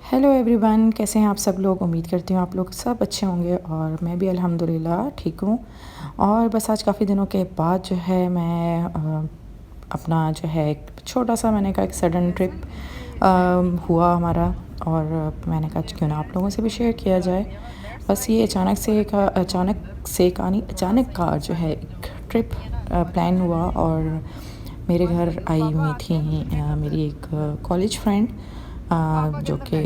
Hello everyone, कैसे हैं आप सब लोग। उम्मीद करती हूँ आप लोग सब अच्छे होंगे और मैं भी अल्हम्दुलिल्लाह ठीक हूँ। और बस आज काफ़ी दिनों के बाद जो है मैं अपना जो है एक छोटा सा मैंने कहा एक सडन ट्रिप हुआ हमारा। और मैंने कहा क्यों ना आप लोगों से भी शेयर किया जाए। बस ये अचानक का जो है एक ट्रिप प्लान हुआ। और मेरे घर आई हुई थी मेरी एक कॉलेज फ्रेंड जो कि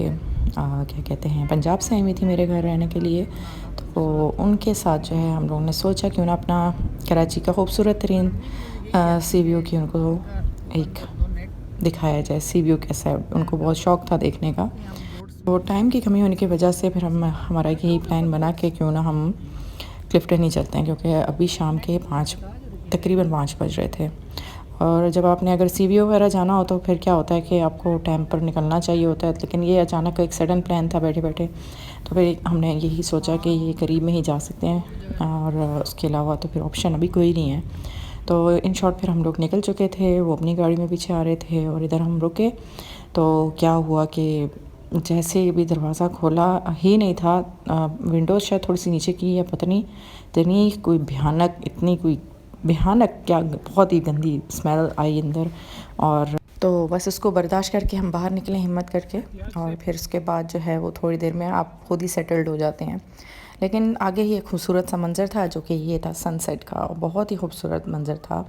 क्या कहते हैं पंजाब से आई हुई थी मेरे घर रहने के लिए। तो उनके साथ जो है हम लोगों ने सोचा क्यों ना अपना कराची का खूबसूरत तरीन सी व्यू की उनको एक दिखाया जाए। सी व्यू कैसा है, उनको बहुत शौक़ था देखने का। तो टाइम की कमी होने की वजह से फिर हमारा यही प्लान बना कि क्यों ना हम क्लिफ्टन ही चलते हैं, क्योंकि अभी शाम के तकरीबन 5 बज रहे थे। और जब आपने अगर सी वी वगैरह जाना हो तो फिर क्या होता है कि आपको टाइम पर निकलना चाहिए होता है, लेकिन ये अचानक एक सडन प्लान था बैठे बैठे। तो फिर हमने यही सोचा कि ये करीब में ही जा सकते हैं और उसके अलावा तो फिर ऑप्शन अभी कोई नहीं है। तो इन शॉर्ट फिर हम लोग निकल चुके थे, वो अपनी गाड़ी में पीछे आ रहे थे और इधर हम रुके। तो क्या हुआ कि जैसे भी दरवाज़ा खोला ही नहीं था, विंडोज़ शायद थोड़ी सी नीचे की या पता नहीं, इतनी कोई भयानक क्या बहुत ही गंदी स्मेल आई अंदर। और तो बस उसको बर्दाश्त करके हम बाहर निकले हिम्मत करके। और फिर उसके बाद जो है वो थोड़ी देर में आप खुद ही सेटल्ड हो जाते हैं। लेकिन आगे ही एक खूबसूरत सा मंज़र था जो कि ये था सनसेट का, बहुत ही खूबसूरत मंज़र था।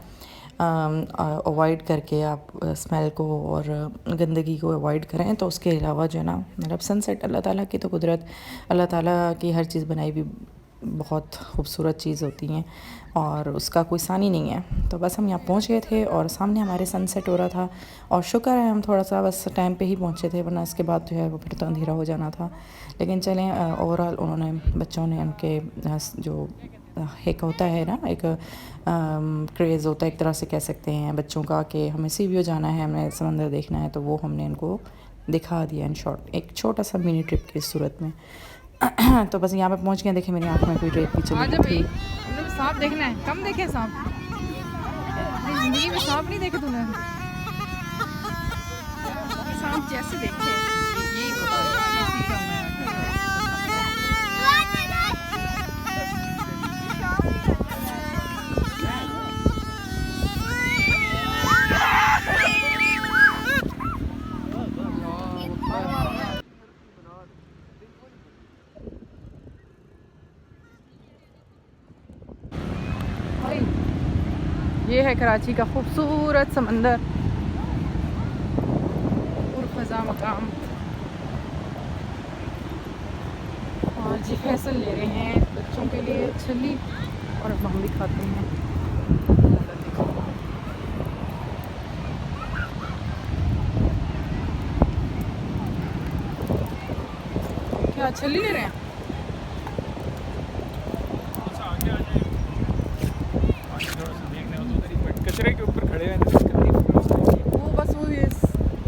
अवॉइड करके आप स्मेल को और गंदगी को अवॉइड करें तो उसके अलावा जो है ना, मतलब सनसेट अल्लाह ताला की तो कुदरत, अल्लाह ताला की हर चीज़ बनाई भी बहुत खूबसूरत चीज़ होती हैं और उसका कोई सानी नहीं है। तो बस हम यहाँ पहुँच गए थे और सामने हमारे सनसेट हो रहा था और शुक्र है हम थोड़ा सा बस टाइम पे ही पहुँचे थे, वरना इसके बाद जो है वो फिर तो अंधेरा हो जाना था। लेकिन चलें, ओवरऑल उन्होंने बच्चों ने उनके जो एक होता है ना, एक क्रेज़ होता है एक तरह से कह सकते हैं बच्चों का, कि हमें सी व्यू जाना है, हमें समंदर देखना है, तो वो हमने इनको दिखा दिया इन शॉर्ट एक छोटा सा मिनी ट्रिप की सूरत में। तो बस यहाँ पे पहुँच गए। देखे मेरी आँख में कोई रेत भी चली गई थी। सांप देखना है, कम देखे सांप, जिंदगी में सांप नहीं देखे तूने? सांप जैसे देखे यही ये है कराची का खूबसूरत समंदर और फ़ज़ा मकाम। और जी फैसल ले रहे हैं बच्चों के लिए छली, और अब हम भी खाते हैं। क्या छली ले रहे हैं? कचरे के ऊपर खड़े हैं तो वो बस वो ये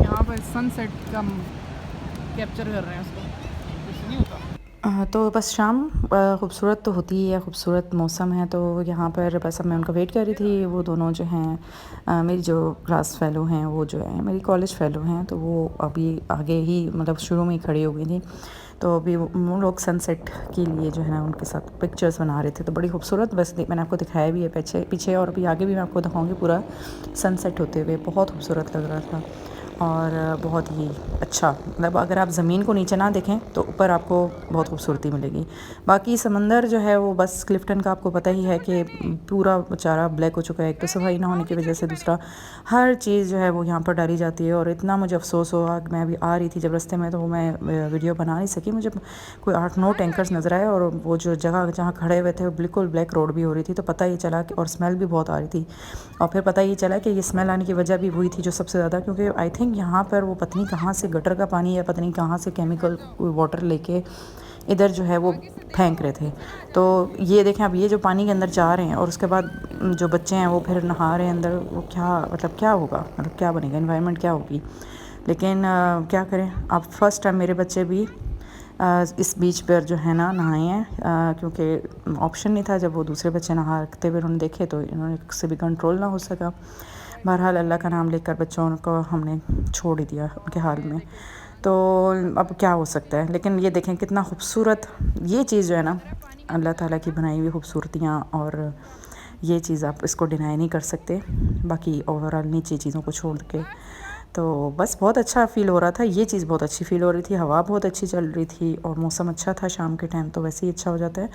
यहाँ पर सनसेट का कैप्चर कर रहे हैं उसको, कुछ नहीं होता। तो बस शाम खूबसूरत तो होती है, खूबसूरत मौसम है, तो यहाँ पर बस अब मैं उनका वेट कर रही थी। वो दोनों जो हैं मेरी जो क्लास फ़ेलो हैं, वो जो है मेरी कॉलेज फ़ेलो हैं, तो वो अभी आगे ही मतलब शुरू में ही खड़ी हो गई थी। तो अभी वो लोग सनसेट के लिए जो है ना उनके साथ पिक्चर्स बना रहे थे, तो बड़ी खूबसूरत बस मैंने आपको दिखाया भी है पीछे पीछे, और अभी आगे भी मैं आपको दिखाऊंगी पूरा सनसेट होते हुए। बहुत खूबसूरत लग रहा था और बहुत ही अच्छा, मतलब अगर आप ज़मीन को नीचे ना देखें तो ऊपर आपको बहुत खूबसूरती मिलेगी। बाकी समंदर जो है वो बस क्लिफ्टन का आपको पता ही है कि पूरा बेचारा ब्लैक हो चुका है। एक तो सफाई ना होने की वजह से, दूसरा हर चीज़ जो है वो यहाँ पर डाली जाती है। और इतना मुझे अफसोस हुआ, मैं अभी आ रही थी जब रास्ते में, तो मैं वीडियो बना नहीं सकी। मुझे कोई 8-9 टैंकर्स नज़र आए और वो जो जगह जहाँ खड़े हुए थे वो बिल्कुल ब्लैक रोड भी हो रही थी, तो पता ही चला कि, और स्मेल भी बहुत आ रही थी। और फिर पता ही चला कि ये स्मेल आने की वजह भी वही थी जो सबसे ज़्यादा, क्योंकि आई थिंक यहाँ पर वो पता नहीं कहाँ से गटर का पानी या पता नहीं कहाँ से केमिकल वाटर लेके इधर जो है वो फेंक रहे थे। तो ये देखें, अब ये जो पानी के अंदर जा रहे हैं और उसके बाद जो बच्चे हैं वो फिर नहा रहे हैं अंदर, वो क्या मतलब क्या होगा, मतलब क्या बनेगा, एनवायरनमेंट क्या होगी। लेकिन क्या करें, अब फर्स्ट टाइम मेरे बच्चे भी इस बीच पर जो है ना नहाए हैं, क्योंकि ऑप्शन नहीं था। जब वो दूसरे बच्चे नहाते हुए उन्होंने देखे तो इन्होंने से भी कंट्रोल ना हो सका। बहरहाल अल्लाह का नाम लेकर बच्चों को हमने छोड़ ही दिया उनके हाल में। तो अब क्या हो सकता है। लेकिन ये देखें कितना खूबसूरत ये चीज़ जो है ना, अल्लाह ताला की बनाई हुई खूबसूरतियाँ, और ये चीज़ आप इसको डिनाई नहीं कर सकते। बाकी ओवरऑल नीचे चीज़ों को छोड़ के तो बस बहुत अच्छा फ़ील हो रहा था। ये चीज़ बहुत अच्छी फ़ील हो रही थी, हवा बहुत अच्छी चल रही थी और मौसम अच्छा था। शाम के टाइम तो वैसे ही अच्छा हो जाता है।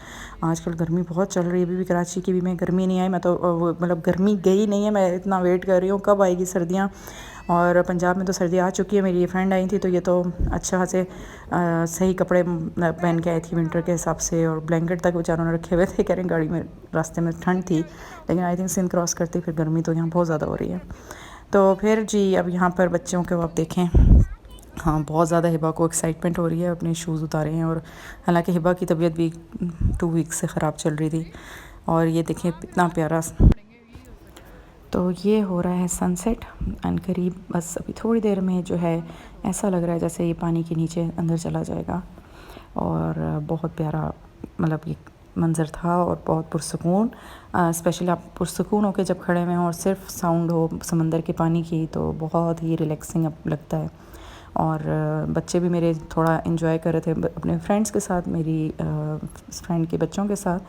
आजकल गर्मी बहुत चल रही है। अभी भी कराची की भी मैं गर्मी नहीं आई, मैं तो मतलब गर्मी गई नहीं है। मैं इतना वेट कर रही हूँ कब आएगी सर्दियाँ। और पंजाब में तो सर्दी आ चुकी है। मेरी फ्रेंड आई थी तो ये तो अच्छा से सही कपड़े पहन के आई थी विंटर के हिसाब से, और ब्लैंकेट तक बेचारों ने रखे हुए थे। कह रहे हैं गाड़ी में रास्ते में ठंड थी, लेकिन आई थिंक सिंध क्रॉस करती फिर गर्मी तो यहाँ बहुत ज़्यादा हो रही है। तो फिर जी अब यहाँ पर बच्चों को आप देखें, हाँ बहुत ज़्यादा हिबा को एक्साइटमेंट हो रही है। अपने शूज़ उतारे हैं, और हालांकि हिबा की तबीयत भी 2 वीक से ख़राब चल रही थी। और ये देखें इतना प्यारा, तो ये हो रहा है सनसेट एंड करीब बस अभी थोड़ी देर में जो है ऐसा लग रहा है जैसे ये पानी के नीचे अंदर चला जाएगा। और बहुत प्यारा मतलब ये मंज़र था और बहुत पुरसकून। स्पेशली आप पुरसकून होकर जब खड़े हुए हों और सिर्फ साउंड हो समंदर के पानी की तो बहुत ही रिलैक्सिंग लगता है। और बच्चे भी मेरे थोड़ा इन्जॉय कर रहे थे अपने फ्रेंड्स के साथ, मेरी फ्रेंड के बच्चों के साथ।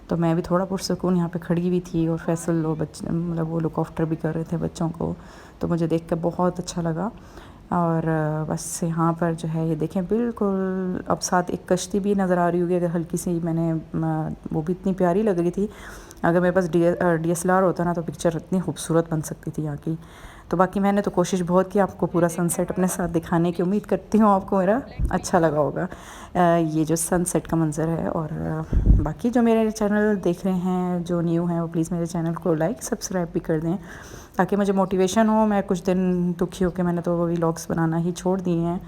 तो मैं भी थोड़ा पुरसकून यहाँ पे खड़ी हुई थी, और फैसल और बच्चे मतलब वो लुक आफ्टर भी कर रहे थे बच्चों को, तो मुझे देख कर बहुत अच्छा लगा। और बस यहाँ पर जो है ये देखें बिल्कुल अब साथ एक कश्ती भी नज़र आ रही होगी। अगर हल्की सी मैंने वो भी इतनी प्यारी लग रही थी। अगर मेरे पास DSLR होता ना तो पिक्चर इतनी खूबसूरत बन सकती थी यहाँ की। तो बाकी मैंने तो कोशिश बहुत की आपको पूरा सनसेट अपने साथ दिखाने की। उम्मीद करती हूँ आपको मेरा अच्छा लगा होगा ये जो सनसेट का मंज़र है। और बाकी जो मेरे चैनल देख रहे हैं जो न्यू हैं वो प्लीज़ मेरे चैनल को लाइक सब्सक्राइब भी कर दें, ताकि मुझे मोटिवेशन हो। मैं कुछ दिन दुखी होकर मैंने तो व्लॉग्स बनाना ही छोड़ दिए हैं।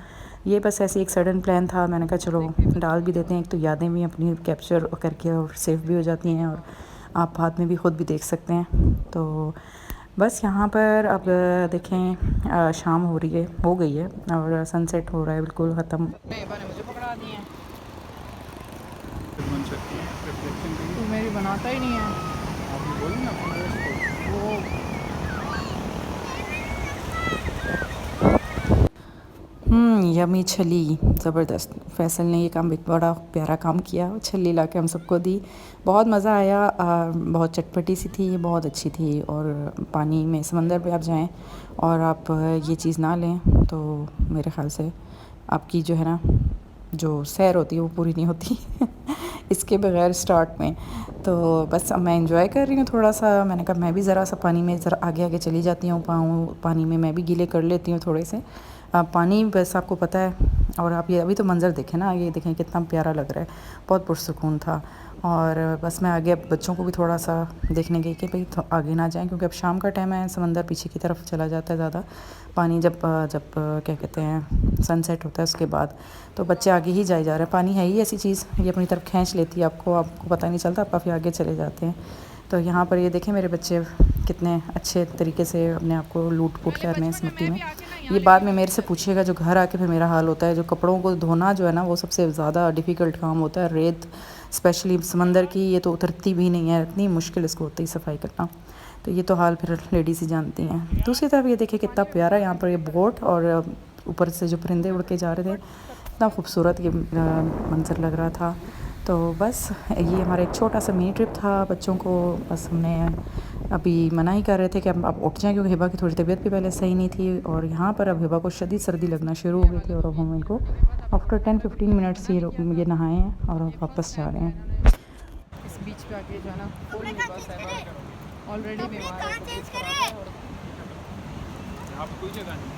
ये बस ऐसे एक सडन प्लान था, मैंने कहा चलो डाल भी देते हैं। एक तो यादें भी अपनी कैप्चर करके और सेव भी हो जाती हैं, और आप बाद में भी ख़ुद भी देख सकते हैं। तो बस यहाँ पर अब देखें शाम हो रही है, हो गई है, और सनसेट हो रहा है बिल्कुल ख़त्म। मुझे पकड़ा दिए हैं, बन सकती है रिफ्लेक्शन के लिए। तू मेरी बनाता ही नहीं है। आप भी बोलो ना अपना वो यमी छली ज़बरदस्त। फैसल ने ये काम एक बड़ा प्यारा काम किया, छली ला के हम सबको दी। बहुत मज़ा आया। बहुत चटपटी सी थी, बहुत अच्छी थी। और पानी में समंदर पे आप जाएं और आप ये चीज़ ना लें तो मेरे ख़्याल से आपकी जो है ना जो सैर होती है वो पूरी नहीं होती इसके बगैर स्टार्ट में। तो बस अब मैं एंजॉय कर रही हूँ थोड़ा सा। मैंने कहा मैं भी ज़रा सा पानी में ज़रा आगे आगे चली जाती हूँ, पानी में मैं भी गीले कर लेती हूँ थोड़े से। पानी बस आपको पता है। और आप ये अभी तो मंज़र देखें ना, ये देखें कितना प्यारा लग रहा है, बहुत पुरसकून था। और बस मैं आगे अब बच्चों को भी थोड़ा सा देखने गई कि भाई आगे ना जाएं, क्योंकि अब शाम का टाइम है, समंदर पीछे की तरफ चला जाता है ज़्यादा पानी। जब क्या कहते हैं सनसेट होता है उसके बाद, तो बच्चे आगे ही जा रहे हैं। पानी है ही ऐसी चीज़, ये अपनी तरफ खींच लेती है आपको पता नहीं चलता, आप काफ़ी आगे चले जाते हैं। तो यहाँ पर ये देखें मेरे बच्चे कितने अच्छे तरीके से अपने आप को लूट पुट कर रहे हैं इस मिट्टी में। ये बाद में मेरे से पूछिएगा जो घर आके फिर मेरा हाल होता है। जो कपड़ों को धोना जो है ना वो सबसे ज़्यादा डिफ़िकल्ट काम होता है। रेत स्पेशली समंदर की ये तो उतरती भी नहीं है, इतनी मुश्किल इसको होती है सफाई करना। तो ये तो हाल फिर लेडीज़ ही जानती हैं। दूसरी तरफ ये देखिए कितना प्यारा यहाँ पर ये बोट, और ऊपर से जो परिंदे उड़ के जा रहे थे, इतना खूबसूरत ये मंजर लग रहा था। तो बस ये हमारा एक छोटा सा मिनी ट्रिप था बच्चों को। बस हमने अभी मना ही कर रहे थे कि अब उठ जाएं, क्योंकि हिबा की थोड़ी तबीयत भी पहले सही नहीं थी। और यहाँ पर अब हिबा को शदीद सर्दी लगना शुरू हो गई थी, और अब हम इनको आफ्टर 10-15 मिनट्स ये नहाए हैं और अब वापस जा रहे हैं। इस बीच पे आके जाना फुल बस है ऑलरेडी बीमार है। आप कोई जगह नहीं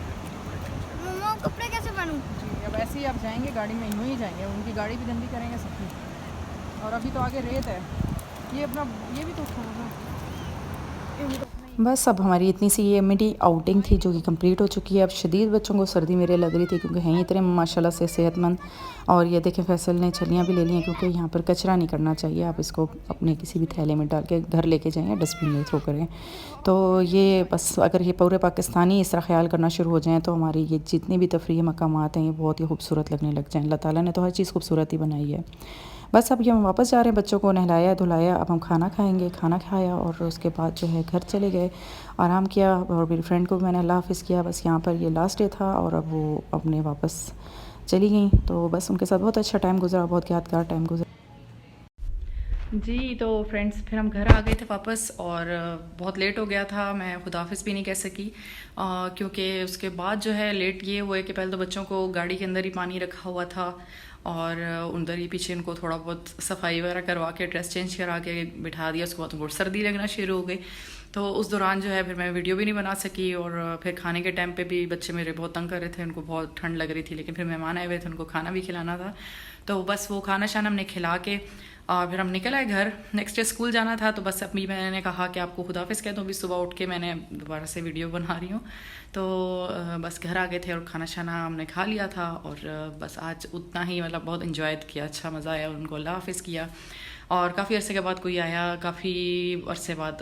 मम्मा कपड़े कैसे पहनूं? जी अब ऐसे ही आप जाएंगे गाड़ी में, यूँ ही जाएंगे, उनकी गाड़ी भी गंदी करेंगे सबकी। और अभी तो आगे रेत है, ये अपना ये भी तो उठाना था। बस अब हमारी इतनी सी ये मिडी आउटिंग थी जो कि कंप्लीट हो चुकी है। अब शदीद बच्चों को सर्दी मेरे लग रही थी, क्योंकि हैं इतने माशाल्लाह से सेहतमंद। और ये देखें फैसल ने छलियाँ भी ले ली हैं, क्योंकि यहाँ पर कचरा नहीं करना चाहिए। आप इसको अपने किसी भी थैले में डाल के घर लेके जाएँ या डस्टबिन में थ्रो करें। तो ये बस अगर ये पूरे पाकिस्तानी इस तरह ख्याल करना शुरू हो जाएँ तो हमारी ये जितनी भी तफरीही मकामात हैं ये बहुत ही खूबसूरत लगने लग जाएँ। अल्लाह ताला ने तो हर चीज़ खूबसूरत ही बनाई है। बस अब ये हम वापस जा रहे हैं, बच्चों को नहलाया धुलाया, अब हम खाना खाएंगे। खाना खाया और उसके बाद जो है घर चले गए, आराम किया और मेरी फ्रेंड को भी मैंने अल्लाह हाफ़िज़ किया। बस यहाँ पर ये लास्ट डे था और अब वो अपने वापस चली गई। तो बस उनके साथ बहुत अच्छा टाइम गुजरा, बहुत यादगार टाइम गुजरा जी। तो फ्रेंड्स फिर हम घर आ गए थे वापस और बहुत लेट हो गया था, मैं खुदाफिज़ भी नहीं कह सकी क्योंकि उसके बाद जो है लेट ये हुआ कि पहले तो बच्चों को गाड़ी के अंदर ही पानी रखा हुआ था और उधर ही पीछे इनको थोड़ा बहुत सफाई वगैरह करवा के ड्रेस चेंज करा के बिठा दिया। उसके बाद उनको सर्दी लगना शुरू हो गई, तो उस दौरान जो है फिर मैं वीडियो भी नहीं बना सकी। और फिर खाने के टाइम पे भी बच्चे मेरे बहुत तंग कर रहे थे, उनको बहुत ठंड लग रही थी, लेकिन फिर मेहमान आए हुए थे, उनको खाना भी खिलाना था। तो बस वो खाना शाना हमने खिला के और फिर हम निकल आए घर। नेक्स्ट डे स्कूल जाना था, तो बस अभी मैंने कहा कि आपको खुदाफिज़ कह दूँ, अभी सुबह उठ के मैंने दोबारा से वीडियो बना रही हूँ। तो बस घर आ गए थे और खाना शाना हमने खा लिया था और बस आज उतना ही, मतलब बहुत इन्जॉय किया, अच्छा मज़ा आया, उनको अल्लाह हाफ़िज़ किया। और काफ़ी अरसे के बाद कोई आया, काफ़ी अरसे बाद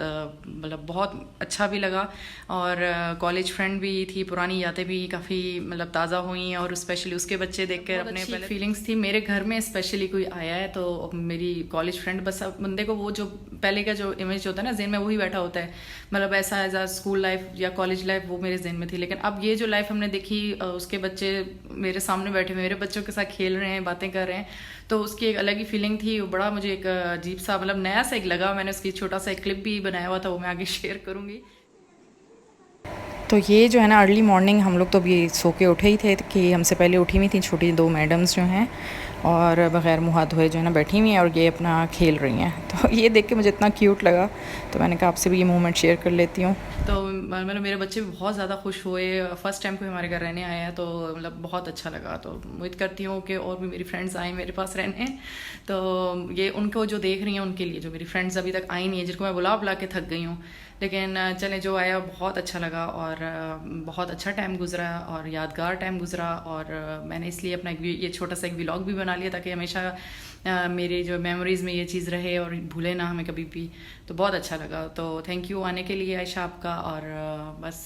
मतलब बहुत अच्छा भी लगा। और कॉलेज फ्रेंड भी थी, पुरानी यादें भी काफ़ी मतलब ताज़ा हुई और स्पेशली उसके बच्चे देखकर अपने पहले फीलिंग्स थी। मेरे घर में स्पेशली कोई आया है तो मेरी कॉलेज फ्रेंड, बस अब बंदे को वो जो पहले का जो इमेज होता है ना ज़हन में, वही बैठा होता है, मतलब ऐसा एज आ स्कूल लाइफ या कॉलेज लाइफ वो मेरे ज़हन में थी। लेकिन अब ये जो लाइफ हमने देखी, उसके बच्चे मेरे सामने बैठे, मेरे बच्चों के साथ खेल रहे हैं, बातें कर रहे हैं, तो उसकी एक अलग ही फीलिंग थी। वो बड़ा मुझे एक अजीब सा, मतलब नया सा एक लगा। मैंने उसकी छोटा सा एक क्लिप भी बनाया हुआ था, वो मैं आगे शेयर करूँगी। तो ये जो है ना अर्ली मॉर्निंग, हम लोग तो अभी सो के उठे ही थे कि हमसे पहले उठी हुई थी छोटी 2 मैडम्स जो हैं, और बग़ैर मुँह हाथ धोए जो है ना बैठी हुई हैं और ये अपना खेल रही हैं। तो ये देख के मुझे इतना क्यूट लगा, तो मैंने कहा आपसे भी ये मोमेंट शेयर कर लेती हूँ। तो मतलब मेरे बच्चे भी बहुत ज़्यादा खुश हुए, फ़र्स्ट टाइम कोई हमारे घर रहने आया है, तो मतलब बहुत अच्छा लगा। तो उम्मीद करती हूँ कि और भी मेरी फ्रेंड्स आएँ मेरे पास रहने। तो ये उनको जो देख रही हैं उनके लिए, जो मेरी फ्रेंड्स अभी तक आई नहीं है, जिनको मैं बुला बुला के थक गई हूँ, लेकिन चलें जो आया बहुत अच्छा लगा और बहुत अच्छा टाइम गुजरा और यादगार टाइम गुजरा। और मैंने इसलिए अपना ये छोटा सा एक व्लॉग भी बना लिया ताकि हमेशा मेरे जो मेमोरीज़ में ये चीज़ रहे और भूले ना हमें कभी भी। तो बहुत अच्छा लगा, तो थैंक यू आने के लिए आयशा आपका। और बस